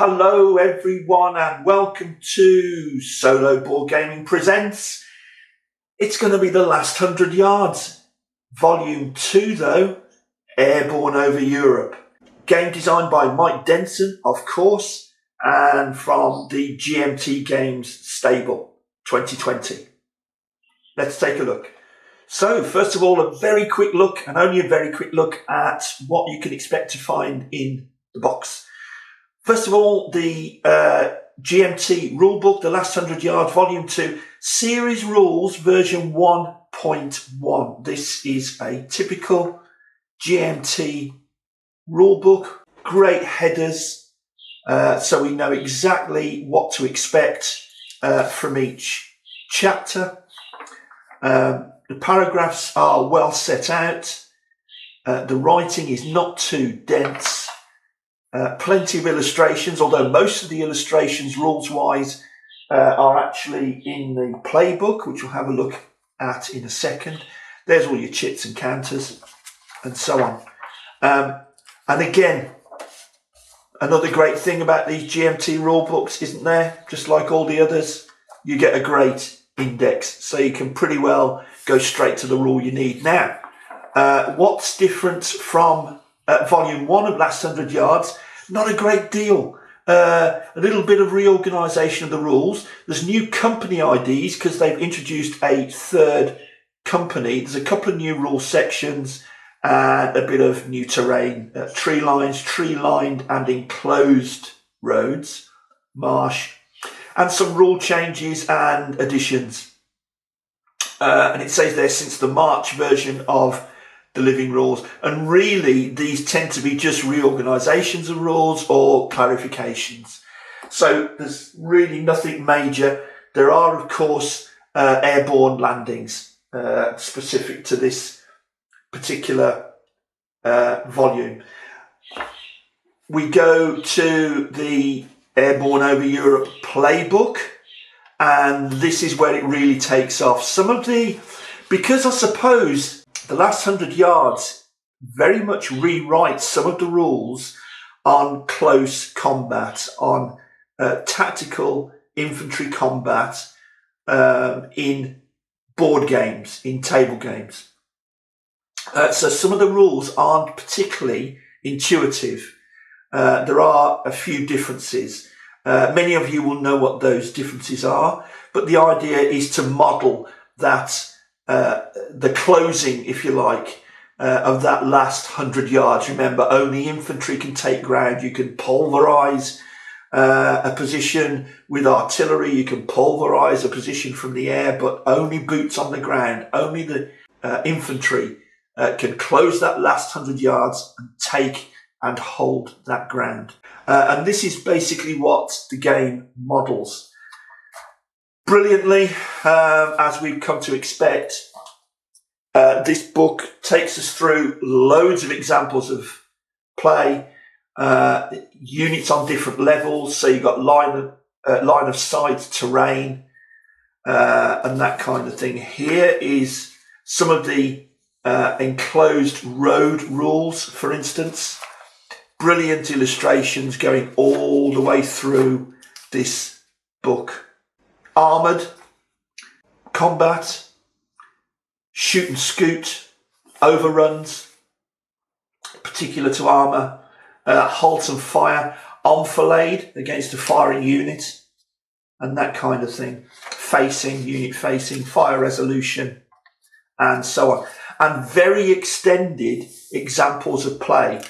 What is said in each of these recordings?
Hello everyone and welcome to Solo Board Gaming Presents. It's going to be the last 100 yards. Volume 2 though, Airborne over Europe. Game designed by Mike Denson, of course, and from the GMT Games stable, 2020. Let's take a look. So first of all, a very quick look, and only a very quick look, at what you can expect to find in the box. First of all, the Gmt Rule Book, The Last 100 Yards, Volume 2, Series Rules, version 1.1. This is a typical Gmt Rule Book. Great headers, so we know exactly what to expect from each chapter. The paragraphs are well set out. The writing is not too dense. Plenty of illustrations, although most of the illustrations, rules-wise, are actually in the playbook, which we'll have a look at in a second. There's all your chits and counters, and so on. And again, another great thing about these GMT rule books, isn't there? Just like all the others, you get a great index, so you can pretty well go straight to the rule you need. Now, what's different from Volume 1 of Last 100 Yards? Not a great deal. A little bit of reorganisation of the rules. There's new company IDs because they've introduced a third company. There's a couple of new rule sections and a bit of new terrain. Tree lines, tree-lined and enclosed roads, marsh, and some rule changes and additions. And it says there, since the March version of the living rules, and really these tend to be just reorganisations of rules or clarifications. So there's really nothing major. There are, of course, airborne landings specific to this particular volume. We go to the Airborne over Europe Playbook, and this is where it really takes off. Because I suppose The Last 100 Yards very much rewrites some of the rules on close combat, on tactical infantry combat in board games, in table games. So some of the rules aren't particularly intuitive. There are a few differences. Many of you will know what those differences are, but the idea is to model that the closing, if you like, of that last 100 yards. Remember, only infantry can take ground. You can pulverise a position with artillery. You can pulverise a position from the air, but only boots on the ground. Only the infantry can close that last 100 yards and take and hold that ground. And this is basically what the game models brilliantly, as we've come to expect. This book takes us through loads of examples of play, units on different levels. So you've got line of sight, terrain, and that kind of thing. Here is some of the enclosed road rules, for instance. Brilliant illustrations going all the way through this book. Armoured combat, shoot and scoot, overruns, particular to armour, halt and fire, enfilade against a firing unit, and that kind of thing. Facing, unit facing, fire resolution, and so on. And very extended examples of play,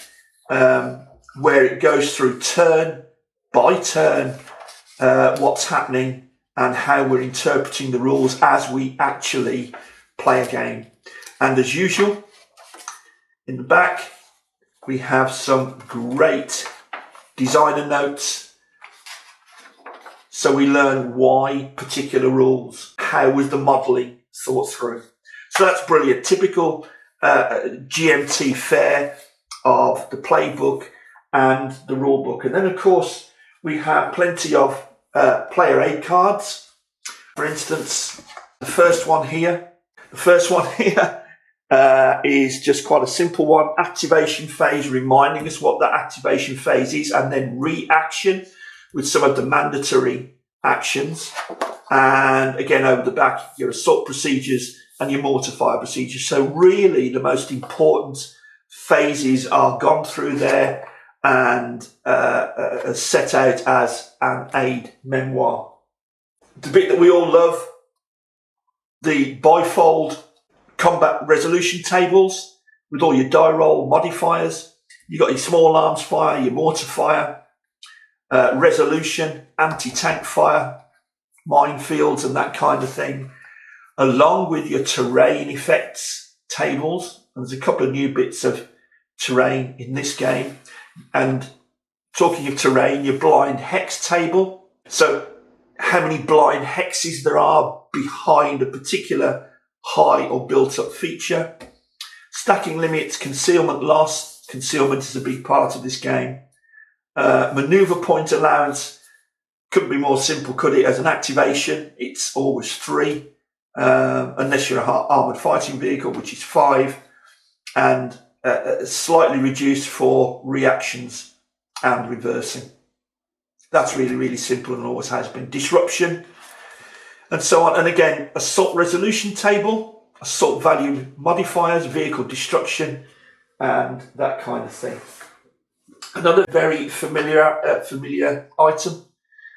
where it goes through turn by turn, what's happening and how we're interpreting the rules as we actually play a game. And as usual, in the back, we have some great designer notes. So we learn why particular rules, how was the modelling thought through. So that's brilliant. Typical GMT fare of the playbook and the rule book. And then, of course, we have plenty of player aid cards. For instance, the first one here is just quite a simple one. Activation phase, reminding us what that activation phase is, and then reaction. with some of the mandatory actions. And again, over the back, your assault procedures and your mortar fire procedures. So really the most important phases are gone through there and set out as an aid memoir. The bit that we all love, the Bifold combat resolution tables with all your die roll modifiers. You've got your small arms fire, your mortar fire, resolution, anti-tank fire, minefields and that kind of thing, along with your terrain effects tables. And there's a couple of new bits of terrain in this game. And talking of terrain, your blind hex table. So how many blind hexes there are behind a particular high or built up feature. Stacking limits, concealment loss. Concealment is a big part of this game. Maneuver point allowance. Couldn't be more simple, could it? As an activation, it's always 3, unless you're an armoured fighting vehicle, which is 5, and slightly reduced for reactions and reversing. That's really, really simple and always has been. Disruption, and so on. And again, assault resolution table, assault value modifiers, vehicle destruction, and that kind of thing. Another very familiar item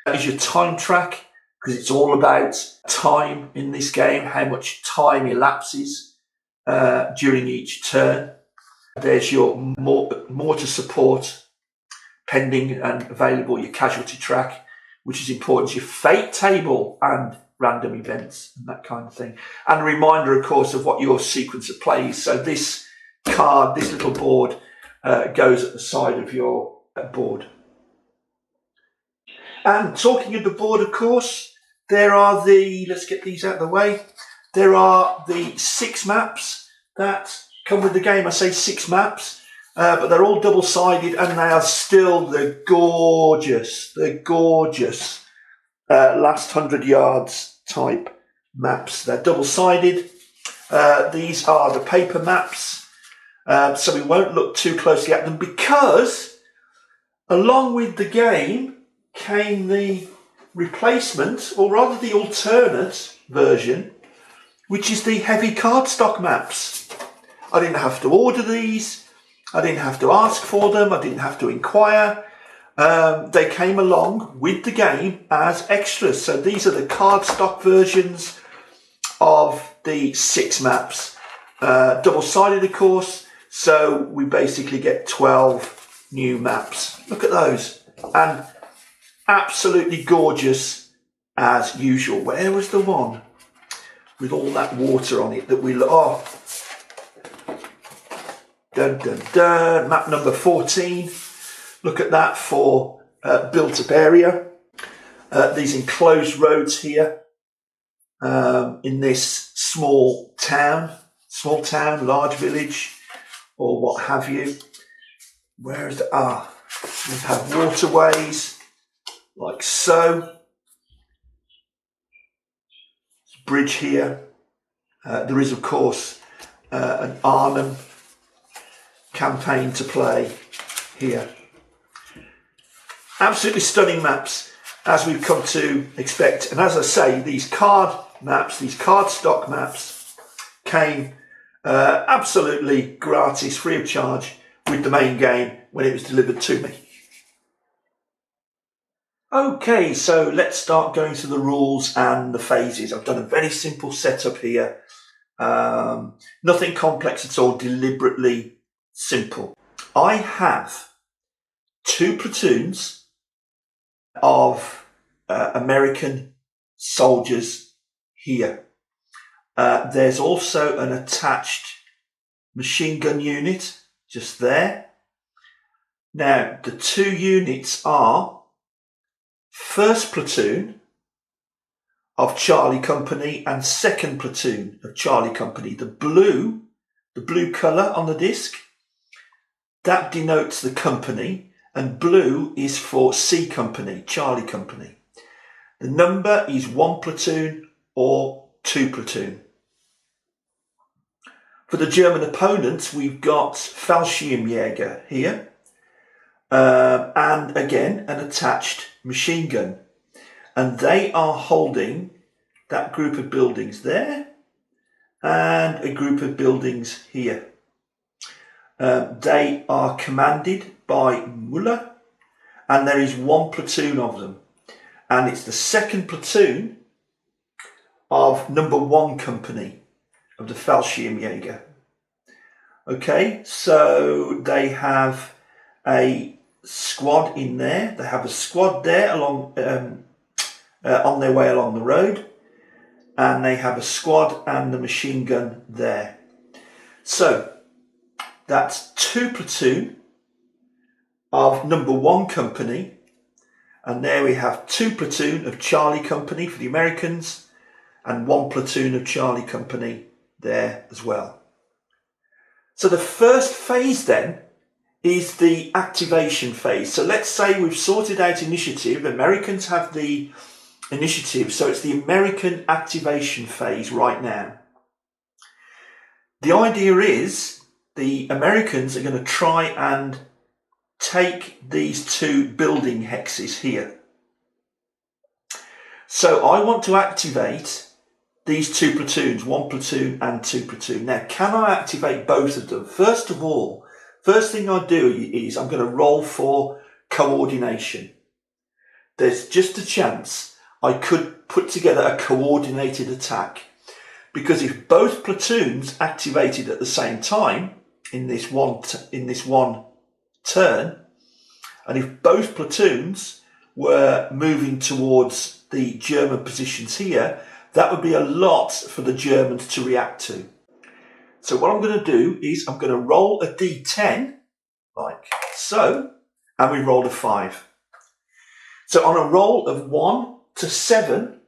is your time track, because it's all about time in this game, how much time elapses during each turn. There's your mortar support, pending and available, your casualty track, which is important, your fate table and random events and that kind of thing. And a reminder, of course, of what your sequence of play is. So this card, this little board, goes at the side of your board. And talking of the board, of course, there are let's get these out of the way. There are the 6 maps that come with the game. I say 6 maps, but they're all double-sided and they are still the gorgeous last 100 yards type maps. They're double-sided. These are the paper maps, so we won't look too closely at them because along with the game came the replacement, or rather the alternate version, which is the heavy cardstock maps. I didn't have to order these. I didn't have to ask for them. I didn't have to inquire. They came along with the game as extras. So these are the cardstock versions of the 6 maps. Double-sided, of course. So we basically get 12 new maps. Look at those. And absolutely gorgeous as usual. Where was the one with all that water on it that we dun dun dun, map number 14. Look at that for built up area. These enclosed roads here in this small town, large village, or what have you. Where is the we have waterways like so. Bridge here. There is, of course, an Arnhem campaign to play here. Absolutely stunning maps, as we've come to expect. And as I say, these card maps, these cardstock maps, came absolutely gratis, free of charge, with the main game when it was delivered to me. Okay, so let's start going through the rules and the phases. I've done a very simple setup here. Nothing complex at all, deliberately simple. I have 2 platoons of American soldiers here. There's also an attached machine gun unit just there. Now, the 2 units are 1st platoon of Charlie Company and 2nd platoon of Charlie Company. The blue colour on the disc, that denotes the company, and blue is for C Company, Charlie Company. The number is 1 platoon or 2 platoon. For the German opponents, we've got Fallschirmjäger here, and again an attached machine gun, and they are holding that group of buildings there and a group of buildings here. They are commanded by Muller, and there is one platoon of them, and it's the second platoon of number 1 company of the Fallschirmjäger. Okay, so they have a squad in there. They have a squad there along on their way along the road, and they have a squad and the machine gun there. So that's 2 platoon of number 1 company, and there we have 2 platoon of Charlie company for the Americans and 1 platoon of Charlie company there as well. So the first phase then is the activation phase. So let's say we've sorted out initiative. Americans have the initiative, so it's the American activation phase right now. The idea is the Americans are going to try and take these 2 building hexes here. So I want to activate these 2 platoons, 1 platoon and 2 platoon. Now, can I activate both of them? First of all, first thing I do is I'm going to roll for coordination. There's just a chance I could put together a coordinated attack, because if both platoons activated at the same time in this one turn, and if both platoons were moving towards the German positions here, that would be a lot for the Germans to react to. So what I'm going to do is I'm going to roll a d10 like so, and we rolled a 5. So on a roll of 1 to 7,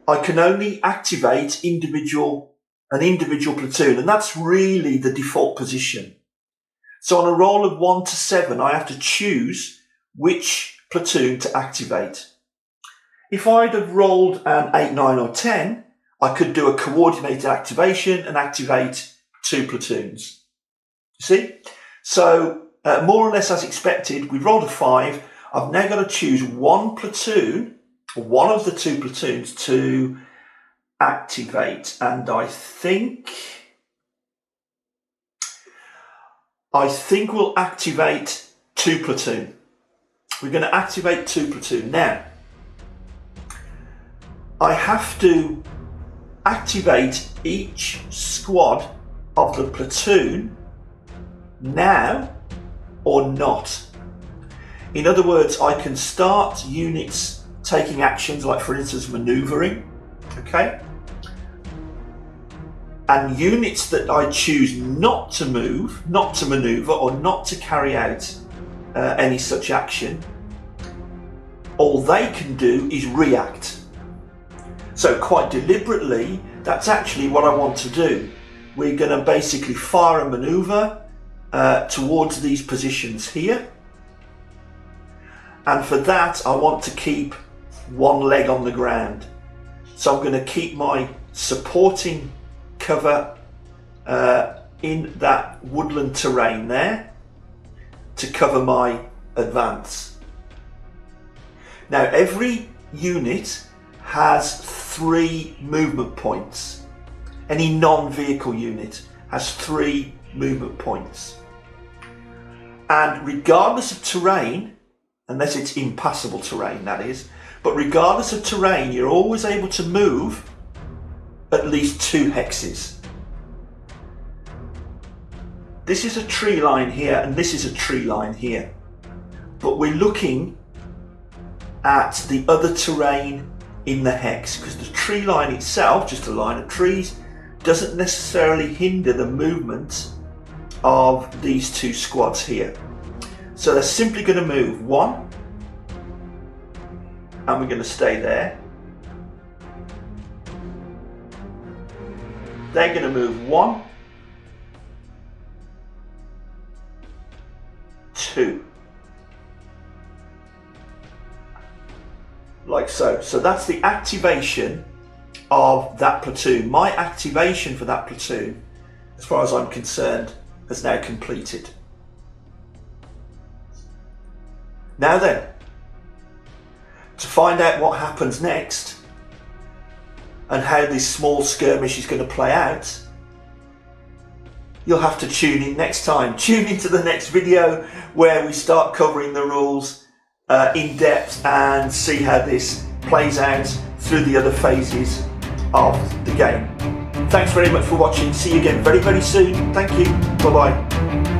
I can only activate an individual platoon, and that's really the default position. So on a roll of 1 to 7, I have to choose which platoon to activate. If I'd have rolled an 8, 9 or 10, I could do a coordinated activation and activate 2 platoons. You see? So more or less as expected, we rolled a 5. I've now got to choose 1 platoon, or one of the 2 platoons to activate. And I think we'll activate 2 platoon. We're going to activate 2 platoon. Now, I have to activate each squad of the platoon now or not. In other words, I can start units taking actions like, for instance, manoeuvring, okay? And units that I choose not to move, not to manoeuvre, or not to carry out any such action, all they can do is react. So quite deliberately, that's actually what I want to do. We're going to basically fire a manoeuvre towards these positions here. And for that, I want to keep 1 leg on the ground. So I'm going to keep my supporting cover in that woodland terrain there to cover my advance. Now, every unit has 3 movement points. Any non-vehicle unit has 3 movement points. And regardless of terrain, unless it's impassable terrain, that is, but regardless of terrain, you're always able to move at least 2 hexes. This is a tree line here, and this is a tree line here. But we're looking at the other terrain in the hex, because the tree line itself, just a line of trees, doesn't necessarily hinder the movement of these 2 squads here. So they're simply going to move 1, and we're going to stay there. They're going to move 1, 2. Like so. So that's the activation of that platoon. My activation for that platoon, as far as I'm concerned, has now completed. Now then, To find out what happens next and how this small skirmish is going to play out, you'll have to tune in next time. Tune into the next video where we start covering the rules in depth and see how this plays out through the other phases of the game. Thanks very much for watching. See you again very, very soon. Thank you. Bye-bye.